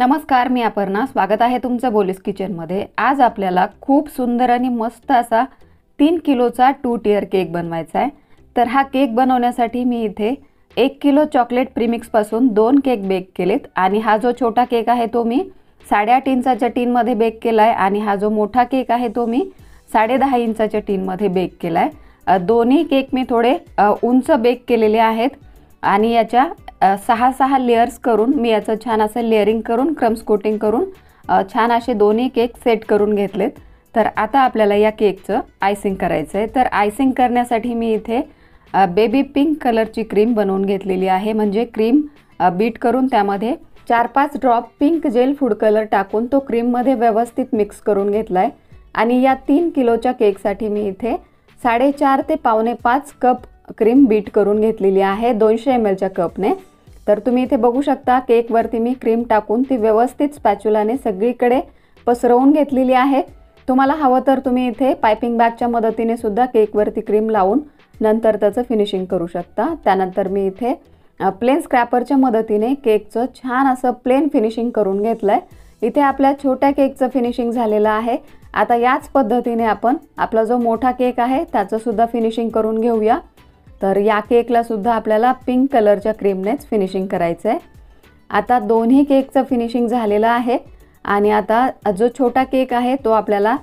नमस्कार, मी अपर्णा. स्वागत आहे तुमचं बोलीस किचनमध्ये. आज आपल्याला खूप सुंदर आणि मस्त असा 3 किलोचा 2 टियर केक बनवायचा आहे. तर हा केक बनवण्यासाठी मी इथे 1 किलो चॉकलेट प्रीमिक्सपासून 2 केक बेक केलेत आणि हा जो छोटा केक आहे तो मी 8.5 इंचाच्या टीनमध्ये बेक केला आहे आणि हा जो मोठा केक आहे तो मी 10.5 इंचाच्या टीनमध्ये बेक केला आहे. दोन्ही केक मी थोडे उंच बेक केलेले आहेत आणि याच्या 6 लेयर्स करून मी याचं छान असं लेअरिंग करून क्रम्स कोटिंग करून छान असे दोन्ही केक सेट करून घेतलेत. तर आता आपल्याला या केकचं आयसिंग करायचं आहे. तर आयसिंग करण्यासाठी मी इथे बेबी पिंक कलरची क्रीम बनवून घेतलेली आहे. म्हणजे क्रीम बीट करून त्यामध्ये 4-5 drop pink gel food colour टाकून तो क्रीममध्ये व्यवस्थित मिक्स करून घेतला आहे. आणि या 3 किलोच्या केकसाठी मी इथे 4.5 ते 4.25 कप क्रीम बीट करून घेतलेली आहे 200 ml च्या कपने. तर तुम्ही इथे बघू शकता केकवरती मी क्रीम टाकून ती व्यवस्थित स्पॅच्युलाने सगळीकडे पसरवून घेतलेली आहे. तुम्हाला हवं तर तुम्ही इथे पायपिंग बॅगच्या मदतीने सुद्धा केकवरती क्रीम लावून नंतर त्याचं फिनिशिंग करू शकता. त्यानंतर मी इथे प्लेन स्क्रॅपरच्या मदतीने केकचं छान असं प्लेन फिनिशिंग करून घेतलं आहे. इथे आपल्या छोट्या केकचं फिनिशिंग झालेलं आहे. आता याच पद्धतीने आपण आपला जो मोठा केक आहे त्याचं सुद्धा फिनिशिंग करून घेऊया. तर या केकला सुद्धा आपल्याला पिंक कलरच्या क्रीमनेच फिनिशिंग करायचं आहे. आता दोन्ही केकचं फिनिशिंग झालेलं आहे आणि आता जो छोटा केक आहे तो आपल्याला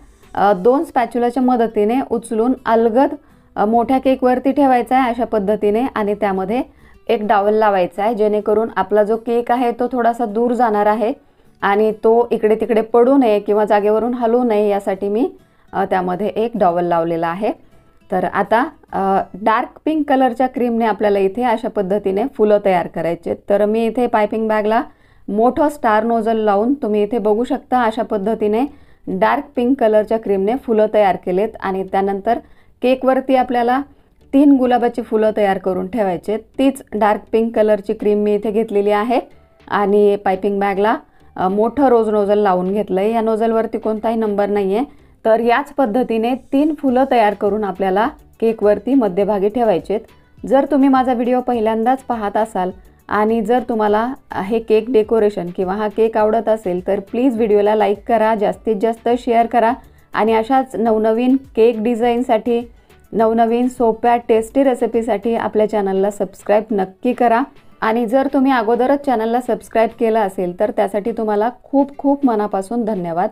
2 स्पॅच्युलाच्या मदतीने उचलून अलगद मोठ्या केकवरती ठेवायचा आहे अशा पद्धतीने आणि त्यामध्ये एक डॉवेल लावायचा आहे जेणेकरून आपला जो केक आहे तो थोडासा दूर जाणार आहे आणि तो इकडे तिकडे पडू नये किंवा जागेवरून हलू नये यासाठी मी त्यामध्ये एक डॉवेल लावलेला आहे. तर आता डार्क पिंक कलरच्या क्रीमने आपल्याला इथे अशा पद्धतीने फुलं तयार करायचे. तर मी इथे पायपिंग बॅगला मोठं स्टार नोझल लावून तुम्ही इथे बघू शकता अशा पद्धतीने डार्क पिंक कलरच्या क्रीमने फुलं तयार केलेत आणि त्यानंतर केकवरती आपल्याला 3 गुलाबाची फुलं तयार करून ठेवायचे. तीच डार्क पिंक कलरची क्रीम मी इथे घेतलेली आहे आणि पायपिंग बॅगला मोठं रोज नोझल लावून घेतलं आहे. या नोझलवरती कोणताही नंबर नाही आहे. तर याच पद्धतीने 3 फुलं तयार करून आपल्याला केकवरती मध्यभागी ठेवायचेत. जर तुम्ही माझा व्हिडिओ पहिल्यांदाच पाहत असाल आणि जर तुम्हाला हे केक डेकोरेशन किंवा हा केक आवडत असेल तर प्लीज व्हिडिओला लाईक करा, जास्तीत जास्त शेअर करा आणि अशाच नवनवीन केक डिझाईनसाठी नवनवीन सोप्या टेस्टी रेसिपीसाठी आपल्या चॅनलला सबस्क्राईब नक्की करा. आणि जर तुम्ही अगोदरच चॅनलला सबस्क्राईब केलं असेल तर त्यासाठी तुम्हाला खूप खूप मनापासून धन्यवाद.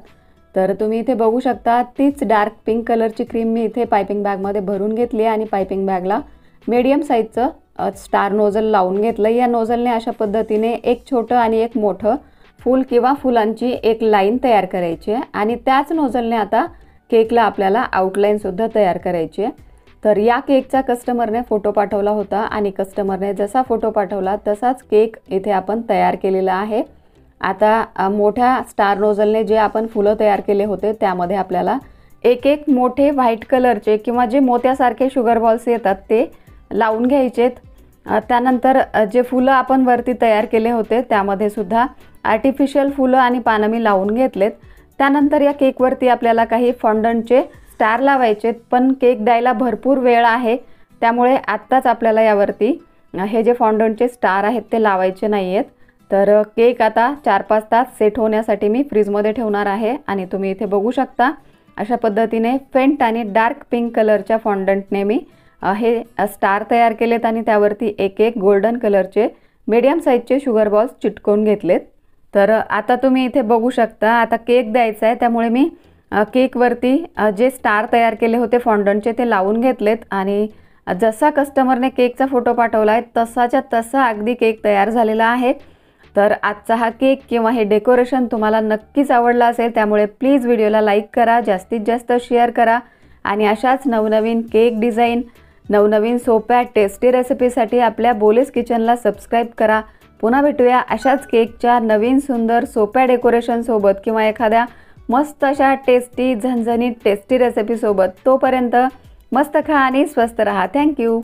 तर तुम्ही इथे बघू शकता तीच डार्क पिंक कलरची क्रीम मी इथे पायपिंग बॅगमध्ये भरून घेतली आणि पायपिंग बॅगला मीडियम साईजचं स्टार नोझल लावून घेतलं. या नोझलने अशा पद्धतीने एक छोटं आणि एक मोठं फूल किंवा फुलांची एक लाईन तयार करायची आहे आणि त्याच नोझलने आता केकला आपल्याला आउटलाईनसुद्धा तयार करायची आहे. तर या केकचा कस्टमरने फोटो पाठवला होता आणि कस्टमरने जसा फोटो पाठवला तसाच केक इथे आपण तयार केलेला आहे. आता मोठ्या स्टार नोझलने जे आपण फुलं तयार केले होते त्यामध्ये आपल्याला एक मोठे व्हाईट कलरचे किंवा जे मोत्यासारखे शुगर बॉल्स येतात ते लावून घ्यायचेत. त्यानंतर जे फुलं आपण वरती तयार केले होते त्यामध्ये सुद्धा आर्टिफिशियल फुलं आणि पानं मी लावून घेतलेत. त्यानंतर या केकवरती आपल्याला काही फॉन्डंटचे स्टार लावायचेत पण केक द्यायला भरपूर वेळ आहे त्यामुळे आत्ताच आपल्याला यावरती हे जे फॉन्डंटचे स्टार आहेत ते लावायचे नाही आहेत. तर केक आता 4-5 तास सेट होण्यासाठी मी फ्रीजमध्ये ठेवणार आहे आणि तुम्ही इथे बघू शकता अशा पद्धतीने फेंट आणि डार्क पिंक कलरच्या फॉन्डंटने मी हे स्टार तयार केलेत आणि त्यावरती एक गोल्डन कलरचे मीडियम साईजचे शुगर बॉल्स चिटकवून घेतलेत. तर आता तुम्ही इथे बघू शकता आता केक द्यायचा आहे त्यामुळे मी केकवरती जे स्टार तयार केले होते फॉन्डंटचे ते लावून घेतलेत आणि जसा कस्टमरने केकचा फोटो पाठवला आहे तसाच्या तसा अगदी केक तयार झालेला आहे. तर आजचा हा केक किंवा हे डेकोरेशन तुम्हाला नक्कीच आवडलं असेल त्यामुळे प्लीज व्हिडिओला लाईक करा, जास्तीत जास्त शेअर करा आणि अशाच नवनवीन केक डिझाईन नवनवीन सोप्या टेस्टी रेसिपीसाठी आपल्या बोलीस किचनला सबस्क्राईब करा. पुन्हा भेटूया अशाच केकच्या नवीन सुंदर सोप्या डेकोरेशनसोबत किंवा एखाद्या मस्त अशा टेस्टी झणझणीत टेस्टी रेसिपीसोबत. तोपर्यंत मस्त खा आणि स्वस्त रहा. थँक्यू.